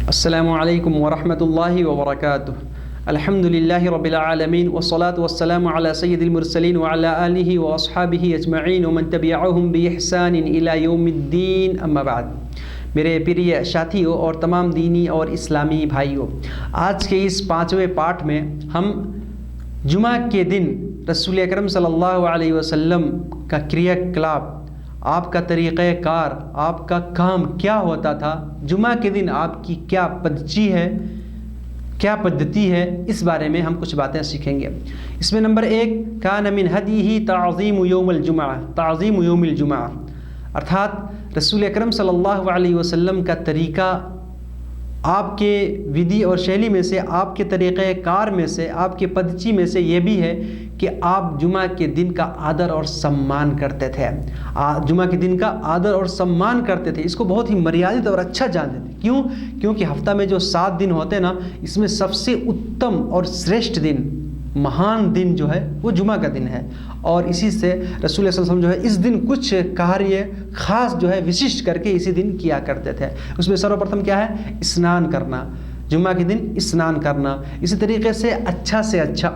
السلام علیکم ورحمۃ اللہ وبرکاتہ۔ الحمد للہ رب العالمین والصلاة والسلام علی سید المرسلین وعلی آلہ واصحابہ اجمعین ومن تبعہم بإحسان الی یوم الدین، اما بعد۔ میرے پیارے ساتھیوں اور تمام دینی اور اسلامی بھائیوں، آج کے اس 5ویں پارٹ میں ہم جمعہ کے دن رسول اکرم صلی اللہ علیہ وسلم کا کریا کلاب، آپ کا طریقہ کار، آپ کا کام کیا ہوتا تھا، جمعہ کے دن آپ کی کیا پدچی ہے، کیا پدھتی ہے، اس بارے میں ہم کچھ باتیں سیکھیں گے۔ اس میں نمبر 1، کان من ہدیہ تعظیم یوم الجمعہ، تعظیم یوم الجمعہ، ارتھات رسول اکرم صلی اللہ علیہ وسلم کا طریقہ، آپ کے ودی اور شیلی میں سے، آپ کے طریقہ کار میں سے، آپ کے پدچی میں سے یہ بھی ہے کہ آپ جمعہ کے دن کا آدر اور سمان کرتے تھے۔ جمعہ کے دن کا آدر اور سمان کرتے تھے، اس کو بہت ہی مریادت اور اچھا جانتے تھے۔ کیوں؟ کیونککہ ہفتہ میں جو 7 دن ہوتے ہیں نا، اس میں سب سے اتم اور شریشٹھ دن، مہان دن جو ہے وہ جمعہ کا دن ہے، اور اسی سے رسول اللہ صلی اللہ علیہ وسلم جو ہے اس دن کچھ کاریہ خاص جو ہے وششٹ کر کے اسی دن کیا کرتے تھے۔ اس میں سروپرتھم کیا ہے؟ اسنان کرنا، جمعہ کے دن اسنان کرنا، اسی طریقے سے اچھا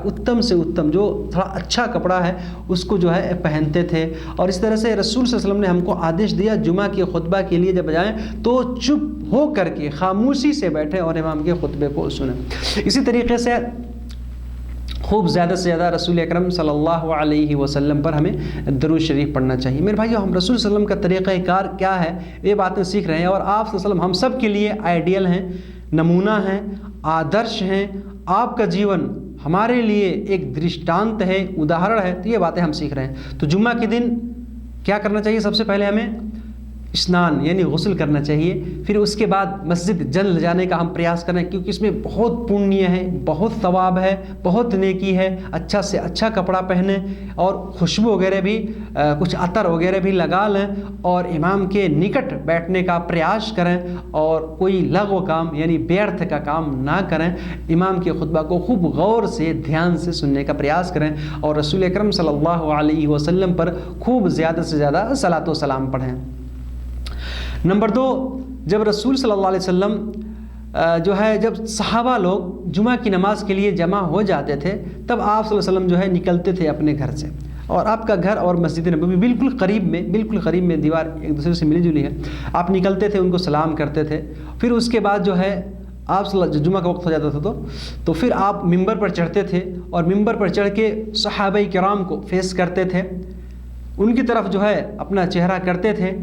اتم سے اتم جو تھوڑا اچھا کپڑا ہے اس کو جو ہے پہنتے تھے، اور اس طرح سے رسول صلی اللہ علیہ وسلم نے ہم کو آدیش دیا جمعہ کے خطبہ کے لیے جب جائیں تو چپ ہو کر کے خاموشی سے بیٹھیں اور امام کے خطبے کو سنیں۔ اسی طریقے سے خوب زیادہ سے زیادہ رسول اکرم صلی اللہ علیہ وسلم پر ہمیں درود شریف پڑھنا چاہیے۔ میرے بھائیو، ہم رسول صلی اللہ علیہ وسلم کا طریقہ کار کیا ہے یہ باتیں سیکھ رہے ہیں، اور آپ صلی اللہ علیہ وسلم ہم سب کے لیے آئیڈیل ہیں، نمونہ ہیں، آدرش ہیں۔ آپ کا جیون ہمارے لیے ایک درشٹانت ہے، اداہرن ہے، تو یہ باتیں ہم سیکھ رہے ہیں۔ تو جمعہ کے دن کیا کرنا چاہیے؟ سب سے پہلے ہمیں اسنان یعنی غسل کرنا چاہیے، پھر اس کے بعد مسجد جلد جانے کا ہم پریاس کریں، کیونکہ اس میں بہت پنیہ ہے، بہت ثواب ہے، بہت نیکی ہے۔ اچھا سے اچھا کپڑا پہنیں اور خوشبو وغیرہ بھی، کچھ عطر وغیرہ بھی لگا لیں، اور امام کے نکٹ بیٹھنے کا پریاس کریں، اور کوئی لغو کام یعنی بیرتھ کا کام نہ کریں۔ امام کے خطبہ کو خوب غور سے، دھیان سے سننے کا پریاس کریں، اور رسول اکرم صلی اللہ علیہ وسلم پر خوب زیادہ سے زیادہ صلاۃ و سلام پڑھیں۔ نمبر 2، جب رسول صلی اللہ علیہ وسلم جو ہے جب صحابہ لوگ جمعہ کی نماز کے لیے جمع ہو جاتے تھے، تب آپ صلی اللہ علیہ وسلم جو ہے نکلتے تھے اپنے گھر سے، اور آپ کا گھر اور مسجد نبوی بالکل قریب میں دیوار ایک دوسرے سے ملی جلی ہے۔ آپ نکلتے تھے، ان کو سلام کرتے تھے، پھر اس کے بعد جو ہے آپ جمعہ کا وقت ہو جاتا تھا تو پھر آپ ممبر پر چڑھتے تھے، اور ممبر پر چڑھ کے صحابہ کرام کو فیس کرتے تھے، ان کی طرف جو ہے اپنا چہرہ کرتے تھے،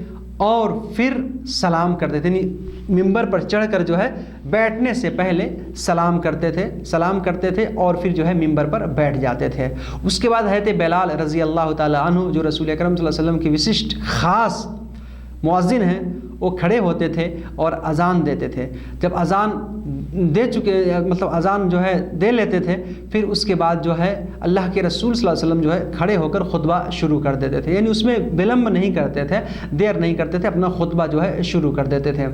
اور پھر سلام کرتے تھے، یعنی ممبر پر چڑھ کر جو ہے بیٹھنے سے پہلے سلام کرتے تھے اور پھر جو ہے ممبر پر بیٹھ جاتے تھے۔ اس کے بعد حضرت بلال رضی اللہ تعالیٰ عنہ، جو رسول اکرم صلی اللہ علیہ وسلم کی وششٹ خاص مؤذن ہیں، وہ کھڑے ہوتے تھے اور اذان دیتے تھے۔ جب اذان اذان جو ہے دے لیتے تھے، پھر اس کے بعد جو ہے اللہ کے رسول صلی اللہ علیہ وسلم جو ہے کھڑے ہو کر خطبہ شروع کر دیتے تھے، یعنی اس میں ولمب نہیں کرتے تھے، دیر نہیں کرتے تھے، اپنا خطبہ جو ہے شروع کر دیتے تھے۔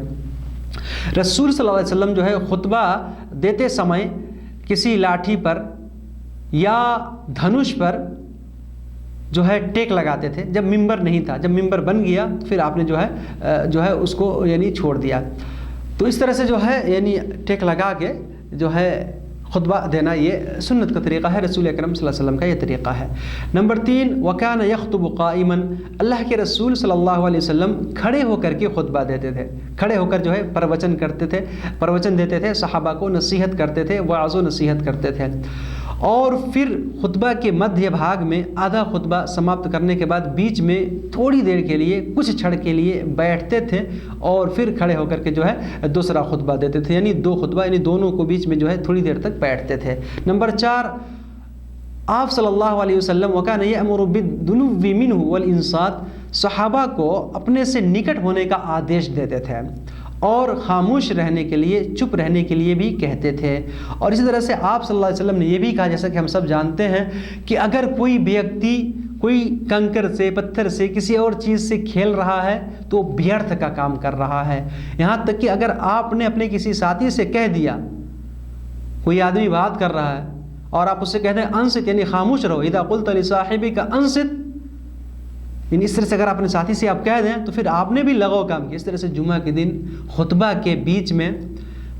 رسول صلی اللہ علیہ وسلم جو ہے خطبہ دیتے سمے کسی لاٹھی پر یا دھنوش پر جو ہے ٹیک لگاتے تھے، جب ممبر نہیں تھا۔ جب ممبر بن گیا پھر آپ نے جو ہے اس کو یعنی چھوڑ دیا۔ تو اس طرح سے جو ہے یعنی ٹیک لگا کے جو ہے خطبہ دینا، یہ سنت کا طریقہ ہے، رسول اکرم صلی اللہ علیہ وسلم کا یہ طریقہ ہے۔ نمبر 3، وَكَانَ يَخْطُبُ قَائِمًا، اللہ کے رسول صلی اللہ علیہ وسلم کھڑے ہو کر کے خطبہ دیتے تھے، کھڑے ہو کر جو ہے پروچن دیتے تھے، صحابہ کو نصیحت کرتے تھے، وعظ و نصیحت کرتے تھے، اور پھر خطبہ کے مدھیہ بھاگ میں آدھا خطبہ سماپت کرنے کے بعد بیچ میں تھوڑی دیر کے لیے کچھ چھڑ کے لیے بیٹھتے تھے، اور پھر کھڑے ہو کر کے جو ہے دوسرا خطبہ دیتے تھے، یعنی 2 خطبہ، یعنی دونوں کو بیچ میں جو ہے تھوڑی دیر تک بیٹھتے تھے۔ نمبر 4، آپ صلی اللہ علیہ وسلم وَكَانَ يَأْمُرُ بِالدُّنُوِّ مِنْهُ وَالْإِنصَاتِ، صحابہ کو اپنے سے نکٹ ہونے کا آدیش دیتے تھے، اور خاموش رہنے کے لیے، چپ رہنے کے لیے بھی کہتے تھے۔ اور اسی طرح سے آپ صلی اللہ علیہ وسلم نے یہ بھی کہا، جیسا کہ ہم سب جانتے ہیں، کہ اگر کوئی ویکتی کوئی کنکر سے، پتھر سے، کسی اور چیز سے کھیل رہا ہے تو بیرتھ کا کام کر رہا ہے۔ یہاں تک کہ اگر آپ نے اپنے کسی ساتھی سے کہہ دیا، کوئی آدمی بات کر رہا ہے اور آپ اس سے کہتے ہیں انصت، یعنی خاموش رہو، اذا قلت لصاحبک انصت، یعنی اس طرح سے اگر اپنے ساتھی سے آپ کہہ دیں تو پھر آپ نے بھی لغو کام کیا۔ اس طرح سے جمعہ کے دن خطبہ کے بیچ میں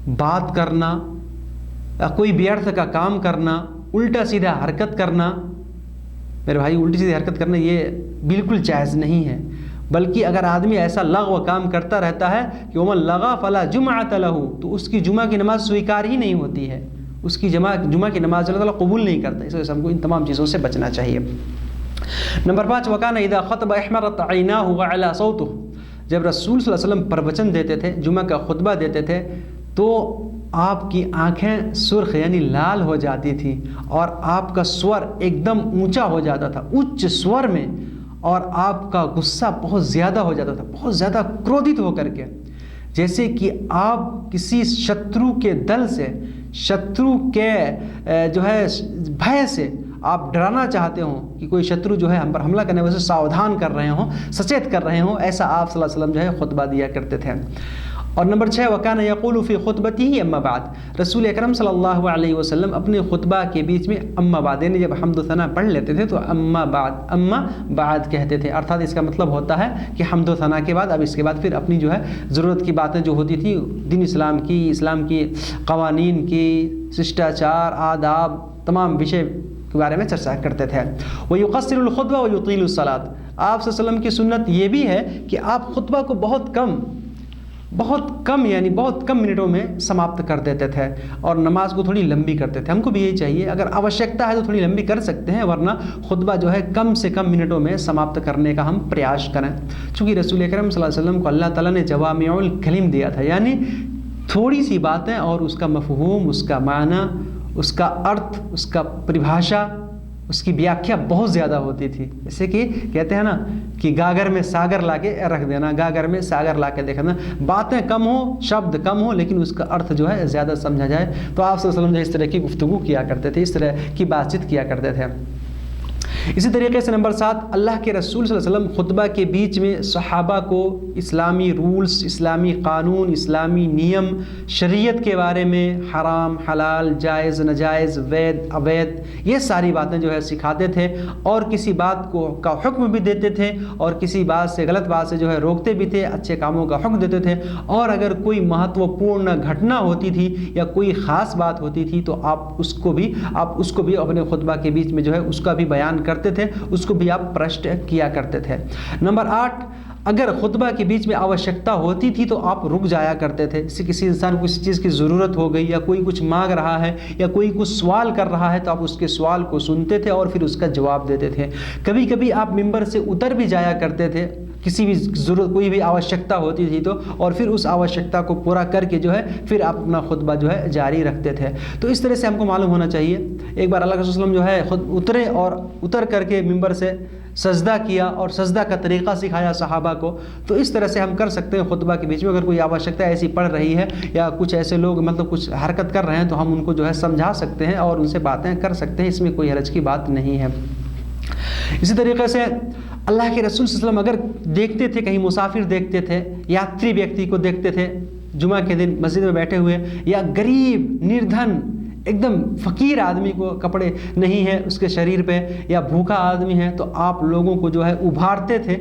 بات کرنا، کوئی بیرتھ کا کام کرنا، الٹا سیدھا حرکت کرنا، میرے بھائی الٹی سیدھی حرکت کرنا یہ بالکل جائز نہیں ہے، بلکہ اگر آدمی ایسا لغو کام کرتا رہتا ہے کہ ومن لغا فلا جمعۃ لہ، تو اس کی جمعہ کی نماز سویکار ہی نہیں ہوتی ہے، اس کی جمعہ کی نماز اللہ تعالیٰ قبول نہیں کرتا، اس وجہ سے ہم کو ان تمام چیزوں سے بچنا چاہیے۔ نمبر 5، وکان اذا خطب احمرت عیناہ وعلی صوتہ، جب رسول صلی اللہ علیہ وسلم پروچن دیتے تھے، جمعہ کا خطبہ دیتے تھے، تو آپ کی آنکھیں سرخ یعنی لال ہو جاتی تھی اور آپ کا سور ایک دم اونچا ہو جاتا تھا، اچ سور میں، اور آپ کا غصہ بہت زیادہ ہو جاتا تھا، بہت زیادہ کرودھت ہو کر کے، جیسے کہ آپ کسی شترو کے دل سے، شترو کے جو ہے بھے سے آپ ڈرانا چاہتے ہوں کہ کوئی شترو جو ہے ہم پر حملہ کرنے وجہ سے ساودھان کر رہے ہوں، سچیت کر رہے ہوں، ایسا آپ صلی اللہ علیہ وسلم جو ہے خطبہ دیا کرتے تھے۔ اور نمبر 6، وکان یقول فی خطبتہ اما بعد، رسول اکرم صلی اللہ علیہ وسلم اپنے خطبہ کے بیچ میں اما بعد یعنی جب حمد و ثنا پڑھ لیتے تھے تو اما بعد کہتے تھے، ارتھات اس کا مطلب ہوتا ہے کہ حمد و ثنا کے بعد اب اس کے بعد پھر اپنی جو ہے ضرورت کی باتیں جو ہوتی تھی دین اسلام کی قوانین کی، ششٹاچار، آداب، تمام وشے کے بارے میں چرچا کرتے تھے۔ وَيُقَصِّرُ الْخُطْبَةَ وَيُطِيلُ الصَّلَاةَ، آپ صلی اللہ علیہ وسلم کی سنت یہ بھی ہے کہ آپ خطبہ کو بہت کم یعنی بہت کم منٹوں میں سماپت کر دیتے تھے اور نماز کو تھوڑی لمبی کرتے تھے۔ ہم کو بھی یہی چاہیے، اگر آوشکتا ہے تو تھوڑی لمبی کر سکتے ہیں، ورنہ خطبہ جو ہے کم سے کم منٹوں میں سماپت کرنے کا ہم پریاس کریں، چونکہ رسول اکرم صلی اللہ علیہ وسلم کو اللہ تعالیٰ نے جوامع الکلم دیا تھا، یعنی تھوڑی سی باتیں اور اس کا مفہوم، اس کا معنی، اس کا ارتھ، اس کا پریبھاشا، اس کی ویاکھیا بہت زیادہ ہوتی تھی۔ جیسے کہ کہتے ہیں نا کہ گاگر میں ساگر لا کے رکھ دینا، گاگر میں ساگر لا کے دیکھنا، باتیں کم ہوں، شبد کم ہوں، لیکن اس کا ارتھ جو ہے زیادہ سمجھا جائے۔ تو آپ صلی اللہ علیہ وسلم جو اس طرح کی گفتگو کیا کرتے تھے، اس طرح کی بات چیت کیا کرتے تھے۔ اسی طریقے سے نمبر 7، اللہ کے رسول صلی اللہ علیہ وسلم خطبہ کے بیچ میں صحابہ کو اسلامی رولز، اسلامی قانون، اسلامی نیم، شریعت کے بارے میں حرام، حلال، جائز، ناجائز، وید، اوید، یہ ساری باتیں جو ہے سکھاتے تھے، اور کسی بات کا حکم بھی دیتے تھے، اور کسی بات سے، غلط بات سے جو ہے روکتے بھی تھے، اچھے کاموں کا حکم دیتے تھے، اور اگر کوئی مہتوپورن گھٹنا ہوتی تھی یا کوئی خاص بات ہوتی تھی تو آپ اس کو بھی اپنے خطبہ کے بیچ میں جو ہے اس کا بھی بیان کرتے تھے، اس کو بھی آپ پرشٹ کیا کرتے تھے۔ نمبر 8، اگر خطبہ کے بیچ میں آوشکتا ہوتی تھی تو آپ رک جایا کرتے تھے، کسی انسان کو کسی چیز کی ضرورت ہو گئی یا کوئی کچھ مانگ رہا ہے یا کوئی کچھ سوال کر رہا ہے تو آپ اس کے سوال کو سنتے تھے اور پھر اس کا جواب دیتے تھے۔ کبھی کبھی آپ ممبر سے اتر بھی جایا کرتے تھے، کسی بھی ضرورت، کوئی بھی آوشکتا ہوتی تھی تو، اور پھر اس آوشکتا کو پورا کر کے جو ہے پھر آپ اپنا خطبہ جو ہے جاری رکھتے تھے۔ تو اس طرح سے ہم کو معلوم ہونا چاہیے۔ ایک بار اللہ کے رسول جو ہے خود اترے اور اتر کر کے ممبر سے سجدہ کیا اور سجدہ کا طریقہ سکھایا صحابہ کو۔ تو اس طرح سے ہم کر سکتے ہیں خطبہ کے بیچ میں، اگر کوئی آوشکتا ایسی پڑ رہی ہے یا کچھ ایسے لوگ مطلب کچھ حرکت کر رہے ہیں تو ہم ان کو جو ہے سمجھا سکتے ہیں اور ان سے باتیں کر سکتے ہیں، اس میں کوئی حرج کی بات نہیں ہے۔ اسی طریقے سے اللہ کے رسول صلی اللہ علیہ وسلم اگر دیکھتے تھے، کہیں مسافر دیکھتے تھے، یاتری ویکتی کو دیکھتے تھے جمعہ کے دن مسجد میں بیٹھے ہوئے، یا غریب، نردھن، ایک دم فقیر آدمی کو کپڑے نہیں ہے اس کے شریر پہ، یا بھوکا آدمی ہے، تو آپ لوگوں کو جو ہے ابھارتے تھے،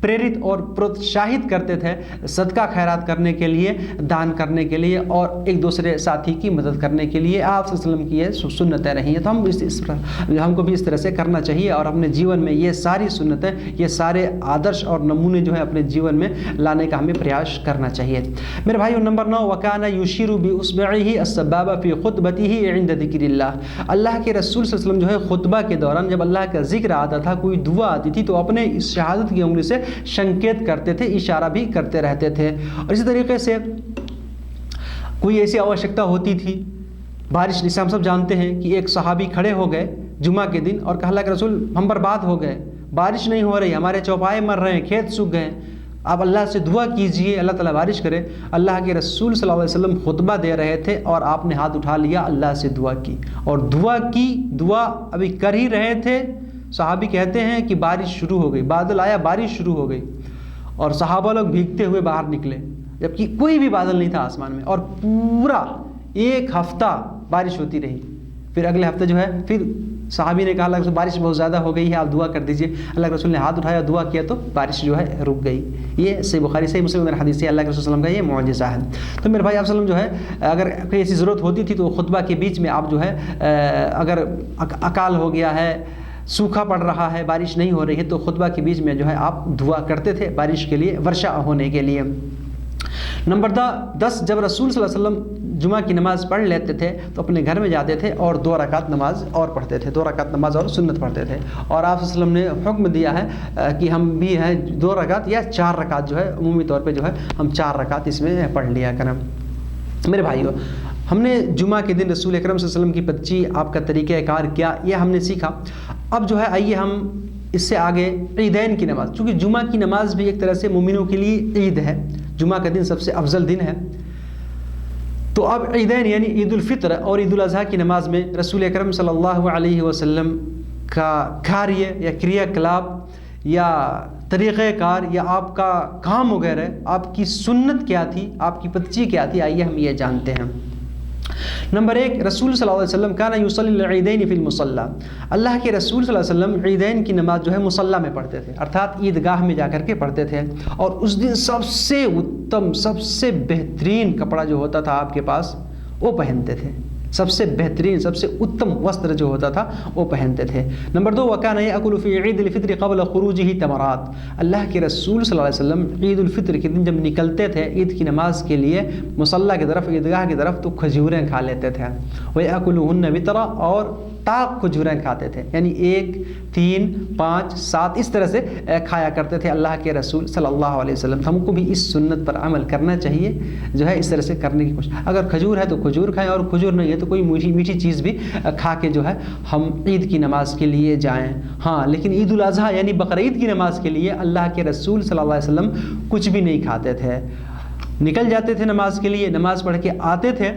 پریرت اور پروتشاہت کرتے تھے صدقہ خیرات کرنے کے لیے، دان کرنے کے لیے، اور ایک دوسرے ساتھی کی مدد کرنے کے لیے۔ آپ صلی اللہ علیہ وسلم کی یہ سنتیں رہی ہیں، تو ہم کو بھی اس طرح سے کرنا چاہیے اور اپنے جیون میں یہ ساری سنتیں، یہ سارے آدرش اور نمونے جو ہے اپنے جیون میں لانے کا ہمیں پریاس کرنا چاہیے۔ میرے بھائیو، نمبر 9، وَكَانَ يُشِيرُ بِإُصْبِعِهِ السَّبَّابَ فِي خُطْبَتِهِ عِنْدَ ذِكْرِ اللَّهِ، اللہ کے رسول صلی اللہ علیہ وسلم جو ہے خطبہ کے دوران جب اللہ کا ذکر آتا تھا، کوئی دعا آتی تھی تو اپنے اس شہادت کی انگلی سے شنکیت کرتے تھے، اشارہ بھی کرتے رہتے تھے۔ اور اسی طریقے سے کوئی ایسی آوشکتا ہوتی تھی، بارش، جسے ہم سب جانتے ہیں کہ ایک صحابی کھڑے ہو گئے جمعہ کے دن اور کہا اللہ کے رسول ہم برباد ہو گئے، بارش نہیں ہو رہی، ہمارے چوپائے مر رہے ہیں، کھیت سوکھ گئے، آپ اللہ سے دعا کیجئے، اللہ تعالیٰ بارش کرے۔ اللہ کے رسول صلی اللہ علیہ وسلم خطبہ دے رہے تھے اور آپ نے ہاتھ اٹھا لیا، اللہ سے دعا کی، اور دعا ابھی کر ہی رہے تھے، صحابی کہتے ہیں کہ بارش شروع ہو گئی، بادل آیا، بارش شروع ہو گئی، اور صحابہ لوگ بھیگتے ہوئے باہر نکلے، جبکہ کوئی بھی بادل نہیں تھا آسمان میں، اور پورا ایک ہفتہ بارش ہوتی رہی۔ پھر اگلے ہفتے جو ہے پھر صحابی نے کہا اللہ کے رسول بارش بہت زیادہ ہو گئی ہے، آپ دعا کر دیجیے۔ اللہ کے رسول نے ہاتھ اٹھایا، دعا کیا تو بارش جو ہے رک گئی۔ یہ صحیح بخاری صحیح مسلم میں حدیث ہے، اللہ کے رسول صلی اللہ علیہ وسلم کا یہ معجزہ ہے۔ تو میرے بھائی آپ وسلم جو ہے اگر کوئی ایسی ضرورت ہوتی تھی تو خطبہ کے بیچ میں آپ جو ہے اگر اکال ہو گیا ہے، سوکھا پڑ رہا ہے، بارش نہیں ہو رہی ہے، تو خطبہ کے بیچ میں جو ہے آپ دعا کرتے تھے بارش کے لیے، ورشا ہونے کے لیے۔ نمبر 10، جب رسول صلی اللہ علیہ وسلم جمعہ کی نماز پڑھ لیتے تھے تو اپنے گھر میں جاتے تھے اور 2 رکعت نماز اور پڑھتے تھے، 2 رکعت نماز اور سنت پڑھتے تھے۔ اور آپ صلی اللہ علیہ وسلم نے حکم دیا ہے کہ ہم بھی ہیں 2 رکعت یا 4 رکعت جو ہے عمومی طور پہ جو ہے ہم 4 رکعت اس میں پڑھ لیا کریں۔ میرے بھائیو، ہم نے جمعہ کے دن رسول اکرم صلی اللہ علیہ وسلم کی پچی آپ کا طریقہ کار کیا، یہ ہم نے سیکھا۔ اب جو ہے آئیے ہم اس سے آگے عیدین کی نماز، چونکہ جمعہ کی نماز بھی ایک طرح سے مومنوں کے لیے عید ہے، جمعہ کا دن سب سے افضل دن ہے۔ تو اب عیدین یعنی عید الفطر اور عید الاضحیٰ کی نماز میں رسول اکرم صلی اللہ علیہ وسلم کا کاریہ یا کریا کلاب یا طریقہ کار یا آپ کا کام وغیرہ، آپ کی سنت کیا تھی، آپ کی پتچی کیا تھی، آئیے ہم یہ جانتے ہیں۔ نمبر 1، رسول صلی اللہ علیہ وسلم کان یصلی العیدین فی المصلی، اللہ کے رسول صلی اللہ علیہ وسلم عیدین کی نماز جو ہے مصلی میں پڑھتے تھے، ارتھات عیدگاہ میں جا کر کے پڑھتے تھے۔ اور اس دن سب سے اتم، سب سے بہترین کپڑا جو ہوتا تھا آپ کے پاس وہ پہنتے تھے، سب سے بہترین، سب سے اتم وسطر جو ہوتا تھا وہ پہنتے تھے۔ نمبر 2، وکان یاکل فی عید الفطر قبل خروجہ تمرات، اللہ کے رسول صلی اللہ علیہ وسلم عید الفطر کے دن جب نکلتے تھے عید کی نماز کے لیے مصلی کی طرف، عیدگاہ کی طرف، تو کھجوریں کھا لیتے تھے۔ ویاکلہن وطرا، اور طاق کھجوریں کھاتے تھے، یعنی 1، 3، 5، 7 اس طرح سے کھایا کرتے تھے اللہ کے رسول صلی اللہ علیہ وسلم۔ ہم کو بھی اس سنت پر عمل کرنا چاہیے، جو ہے اس طرح سے کرنے کی کوشش۔ اگر کھجور ہے تو کھجور کھائیں، اور کھجور نہیں ہے تو کوئی میٹھی چیز بھی کھا کے جو ہے ہم عید کی نماز کے لیے جائیں۔ ہاں، لیکن عید الاضحیٰ یعنی بقرعید کی نماز کے لیے اللہ کے رسول صلی اللہ علیہ وسلم کچھ بھی نہیں کھاتے تھے، نکل جاتے تھے نماز کے لیے، نماز پڑھ کے آتے تھے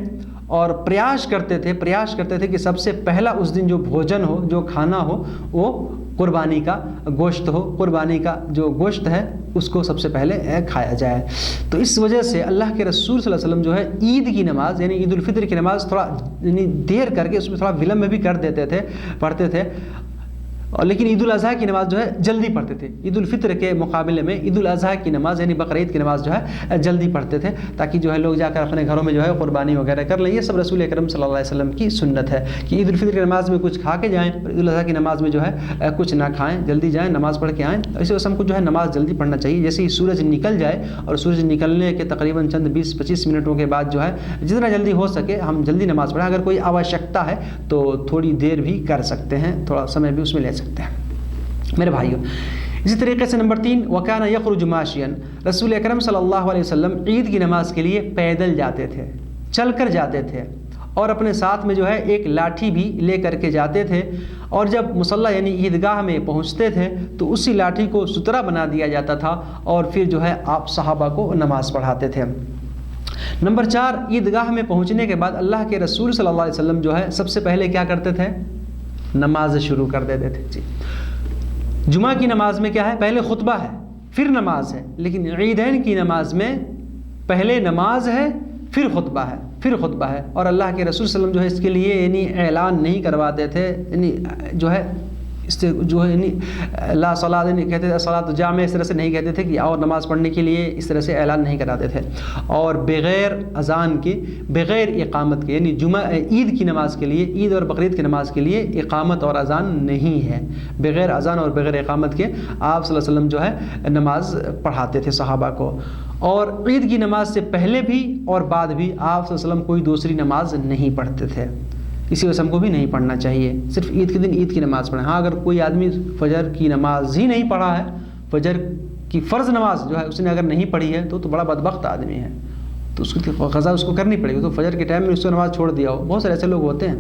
اور پریاس کرتے تھے کہ سب سے پہلا اس دن جو بھوجن ہو، جو کھانا ہو، وہ قربانی کا گوشت ہو، قربانی کا جو گوشت ہے اس کو سب سے پہلے کھایا جائے۔ تو اس وجہ سے اللہ کے رسول صلی اللہ علیہ وسلم جو ہے عید کی نماز یعنی عید الفطر کی نماز تھوڑا یعنی دیر کر کے اس میں تھوڑا ولمب بھی کر دیتے تھے، پڑھتے تھے، لیکن عید الاضحیٰ کی نماز جو ہے جلدی پڑھتے تھے۔ عید الفطر کے مقابلے میں عید الاضحیٰ کی نماز یعنی بقرعید کی نماز جو ہے جلدی پڑھتے تھے، تاکہ جو ہے لوگ جا کر اپنے گھروں میں جو ہے قربانی وغیرہ کر لیں۔ یہ سب رسول اکرم صلی اللہ علیہ وسلم کی سنت ہے کہ عید الفطر کی نماز میں کچھ کھا کے جائیں، عید الاضحیٰ کی نماز میں جو ہے کچھ نہ کھائیں، جلدی جائیں، نماز پڑھ کے آئیں۔ اسی وجہ سے ہم کو جو ہے نماز جلدی پڑھنا چاہیے۔ جیسے ہی سورج نکل جائے، اور سورج نکلنے کے تقریباً چند 20-25 منٹوں کے بعد جو ہے جتنا جلدی ہو سکے ہم جلدی نماز پڑھیں۔ اگر کوئی آوشکتا ہے تو تھوڑی دیر بھی کر سکتے ہیں، تھوڑا سمے بھی اس میں لے سکتے ہیں میرے بھائیوں۔ اسی طریقے سے نمبر 3، وکان یخرج ماشیا، رسول اکرم صلی اللہ علیہ وسلم عید کی نماز کے لیے پیدل جاتے تھے، چل کر جاتے تھے، اور اپنے ساتھ میں جو ہے ایک لاٹھی بھی لے کر کے جاتے تھے۔ اور جب مصلی یعنی عیدگاہ میں پہنچتے تھے تو اسی لاٹھی کو سترہ بنا دیا جاتا تھا، اور پھر جو ہے آپ صحابہ کو نماز پڑھاتے تھے۔ نمبر 4، عیدگاہ میں پہنچنے کے بعد اللہ کے رسول صلی اللہ علیہ وسلم جو ہے سب سے پہلے کیا کرتے تھے؟ نماز شروع کر دیتے تھے۔ جی، جمعہ کی نماز میں کیا ہے؟ پہلے خطبہ ہے، پھر نماز ہے، لیکن عیدین کی نماز میں پہلے نماز ہے، پھر خطبہ ہے، پھر خطبہ ہے۔ اور اللہ کے رسول صلی اللہ علیہ وسلم جو ہے اس کے لیے یعنی اعلان نہیں کرواتے تھے، یعنی جو ہے اس سے جو ہے یعنی لا صلاۃ نہیں کہتے تھے، صلاۃ جامع اس طرح سے نہیں کہتے تھے کہ اور نماز پڑھنے کے لیے اس طرح سے اعلان نہیں کراتے تھے۔ اور بغیر اذان کے، بغیر اقامت کے، یعنی جمعہ عید کی نماز کے لیے، عید اور بقرعید کی نماز کے لیے اقامت اور اذان نہیں ہے، بغیر اذان اور بغیر اقامت کے آپ صلی اللہ علیہ وسلم جو ہے نماز پڑھاتے تھے صحابہ کو۔ اور عید کی نماز سے پہلے بھی اور بعد بھی آپ صلی اللہ علیہ وسلم کوئی دوسری نماز نہیں پڑھتے تھے، اسی وجہ سے ہم کو بھی نہیں پڑھنا چاہیے، صرف عید کے دن عید کی نماز پڑھیں۔ ہاں، اگر کوئی آدمی فجر کی نماز ہی نہیں پڑھا ہے، فجر کی فرض نماز جو ہے اس نے اگر نہیں پڑھی ہے تو بڑا بدبخت آدمی ہے، تو اس کی قضا اس کو کرنی پڑے گی۔ تو فجر کے ٹائم میں اس کو نماز چھوڑ دیا ہو، بہت سارے ایسے لوگ ہوتے ہیں۔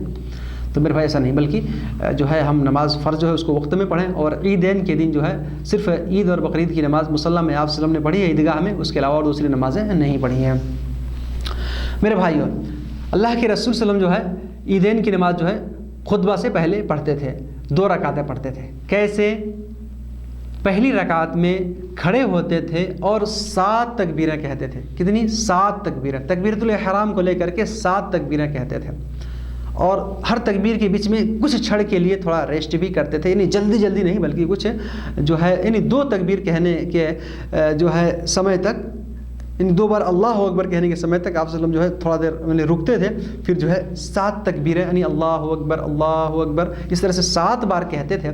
تو میرے بھائی ایسا نہیں، بلکہ جو ہے ہم نماز فرض جو ہے اس کو وقت میں پڑھیں، اور عیدین کے دن جو ہے صرف عید اور بقرعید کی نماز مصلی میں آپ صلی اللہ علیہ وسلم نے پڑھی ہے عیدگاہ میں، اس کے علاوہ اور دوسری نمازیں نہیں پڑھی ہیں میرے بھائیوں۔ اللہ کے رسول صلی اللہ علیہ وسلم جو ہے عیدین کی نماز جو ہے خطبہ سے پہلے پڑھتے تھے، 2 رکعتیں پڑھتے تھے۔ کیسے؟ پہلی رکعت میں کھڑے ہوتے تھے اور 7 تکبیریں کہتے تھے۔ کتنی؟ 7 تکبیریں، تکبیرۃ الاحرام کو لے کر کے 7 تکبیریں کہتے تھے۔ اور ہر تکبیر کے بیچ میں کچھ چھڑ کے لیے تھوڑا ریسٹ بھی کرتے تھے، یعنی جلدی جلدی نہیں بلکہ کچھ جو ہے یعنی 2 تکبیر کہنے کے جو ہے سمے تک، یعنی 2 بار اللہ اکبر کہنے کے سمے تک آپ صلی اللہ علیہ وسلم جو ہے تھوڑا دیر یعنی رکتے تھے، پھر جو ہے 7 تکبیریں یعنی اللہ اکبر اس طرح سے 7 بار کہتے تھے،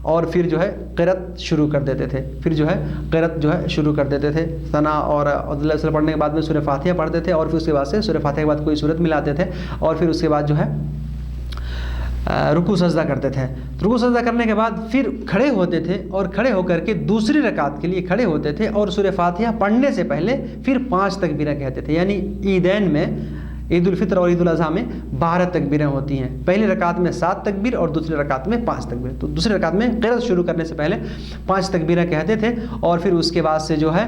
اور پھر جو ہے قرأت شروع کر دیتے تھے، پھر جو ہے قرأت جو ہے شروع کر دیتے تھے، ثنا اور عدل وصل پڑھنے کے بعد میں سورہ فاتحہ پڑھتے تھے، اور پھر اس کے بعد سے سورہ فاتحہ کے بعد کوئی سورت ملاتے تھے، اور پھر اس کے بعد جو ہے رکوع سجدہ کرتے تھے۔ رکوع سجدہ کرنے کے بعد پھر کھڑے ہوتے تھے، اور کھڑے ہو کر کے دوسری رکعت کے لیے کھڑے ہوتے تھے، اور سورہ فاتحہ پڑھنے سے پہلے پھر 5 تکبیریں کہتے تھے۔ یعنی عیدین میں، عید الفطر اور عید الاضحیٰ میں 12 تکبیریں ہوتی ہیں، پہلی رکعت میں 7 تکبیر اور دوسری رکعت میں 5 تکبیر۔ تو دوسری رکعت میں قرأت شروع کرنے سے پہلے 5 تکبیریں کہتے تھے، اور پھر اس کے بعد سے جو ہے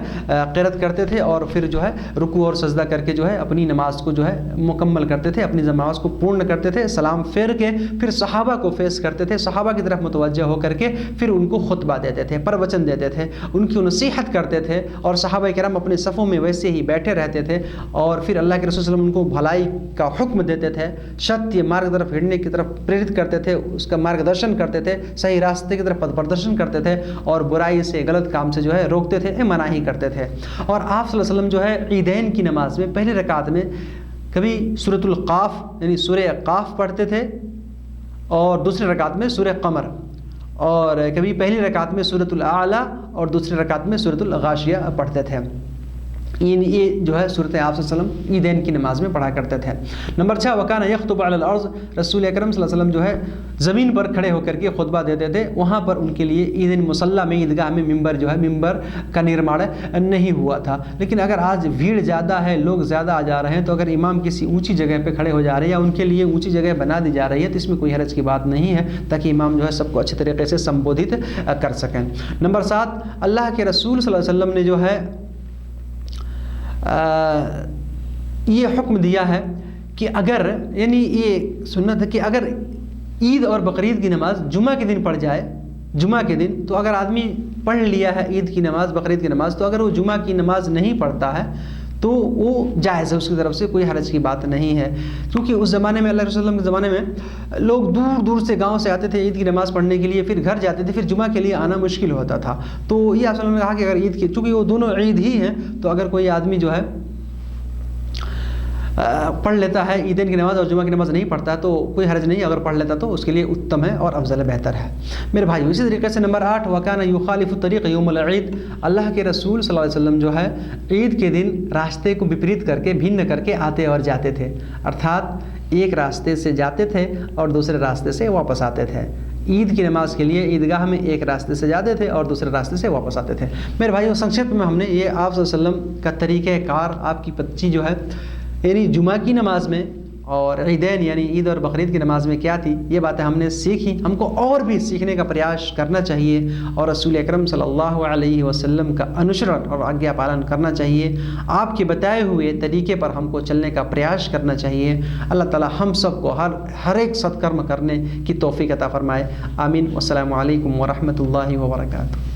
قرأت کرتے تھے، اور پھر جو ہے رکوع اور سجدہ کر کے جو ہے اپنی نماز کو جو ہے مکمل کرتے تھے، اپنی نماز کو پورن کرتے تھے، سلام پھیر کے پھر صحابہ کو فیس کرتے تھے، صحابہ کی طرف متوجہ ہو کر کے پھر ان کو خطبہ دیتے تھے، پروچن دیتے تھے، ان کی نصیحت کرتے تھے، اور صحابہ کرام اپنے صفوں میں ویسے ہی بیٹھے رہتے تھے، اور پھر اللہ کے رسول صلی اللہ علیہ وسلم ان کو بھلائی کا حکم دیتے تھے، شت مارگ طرف ہڑنے کی طرف پریرت کرتے تھے، اس کا مارگدرشن کرتے تھے، صحیح راستے کی طرف پد پردرشن کرتے تھے، اور برائی سے غلط کام سے جو ہے روکتے تھے، مناہی کرتے تھے۔ اور آپ صلی اللہ علیہ وسلم جو ہے عیدین کی نماز میں پہلی رکعت میں کبھی سورۃ القاف یعنی سورہ قاف پڑھتے تھے، اور دوسری رکعت میں سورہ قمر، اور کبھی پہلی رکعت میں سورۃ الاعلی اور دوسری رکعت میں سورۃ الغاشیہ پڑھتے تھے۔ یہ جو ہے صورتیں آپ صلی اللہ علیہ وسلم عیدین کی نماز میں پڑھا کرتے تھے۔ نمبر 6 وکان یخطب علی الارض، رسول اکرم صلی اللہ علیہ وسلم جو ہے زمین پر کھڑے ہو کر کے خطبہ دیتے تھے، وہاں پر ان کے لیے عیدین مصلی میں عیدگاہ میں ممبر جو ہے ممبر کا نرماڑ نہیں ہوا تھا۔ لیکن اگر آج بھیڑ زیادہ ہے، لوگ زیادہ آ جا رہے ہیں، تو اگر امام کسی اونچی جگہ پہ کھڑے ہو جا رہے ہیں یا ان کے لیے اونچی جگہ بنا دی جا رہی ہے تو اس میں کوئی حرج کی بات نہیں ہے، تاکہ امام جو ہے سب کو اچھے طریقے سے سمبودھت کر سکیں۔ نمبر 7 اللہ کے رسول صلی اللہ علیہ وسلم نے جو ہے یہ حکم دیا ہے کہ اگر یعنی یہ سنت ہے کہ اگر عید اور بقرعید کی نماز جمعہ کے دن پڑھ جائے، جمعہ کے دن، تو اگر آدمی پڑھ لیا ہے عید کی نماز بقرعید کی نماز، تو اگر وہ جمعہ کی نماز نہیں پڑھتا ہے تو وہ جائز ہے، اس کی طرف سے کوئی حرج کی بات نہیں ہے، کیونکہ اس زمانے میں اللہ رسول اللہ کے زمانے میں لوگ دور دور سے گاؤں سے آتے تھے عید کی نماز پڑھنے کے لیے، پھر گھر جاتے تھے، پھر جمعہ کے لیے آنا مشکل ہوتا تھا۔ تو یہ آپ صلی اللہ علیہ وسلم نے کہا کہ اگر عید کی، چونکہ وہ دونوں عید ہی ہیں، تو اگر کوئی آدمی جو ہے پڑھ لیتا ہے عیدین کی نماز اور جمعہ کی نماز نہیں پڑھتا تو کوئی حرج نہیں، اگر پڑھ لیتا تو اس کے لیے اتم ہے اور افضل بہتر ہے میرے بھائیو۔ اسی طریقے سے نمبر 8 وکان یخالف الطریق یوم العید، اللہ کے رسول صلی اللہ علیہ وسلم جو ہے عید کے دن راستے کو وپریت کر کے بھن کر کے آتے اور جاتے تھے، ارتھات ایک راستے سے جاتے تھے اور دوسرے راستے سے واپس آتے تھے۔ عید کی نماز کے لیے عیدگاہ میں ایک راستے سے جاتے تھے اور دوسرے راستے سے واپس آتے تھے۔ میرے بھائیو سنکشپ میں ہم نے یہ آپ صلی اللہ علیہ وسلم کا طریقہ کار، آپ کی پچی جو ہے یعنی جمعہ کی نماز میں اور عیدین یعنی عید اور بقرعید کی نماز میں کیا تھی، یہ باتیں ہم نے سیکھی، ہم کو اور بھی سیکھنے کا پریاس کرنا چاہیے، اور رسول اکرم صلی اللہ علیہ وسلم کا انوسرن اور آگیا پالن کرنا چاہیے، آپ کے بتائے ہوئے طریقے پر ہم کو چلنے کا پریاس کرنا چاہیے۔ اللہ تعالی ہم سب کو ہر ایک ستکرم کرنے کی توفیق عطا فرمائے، آمین۔ والسلام علیکم ورحمۃ اللہ وبرکاتہ۔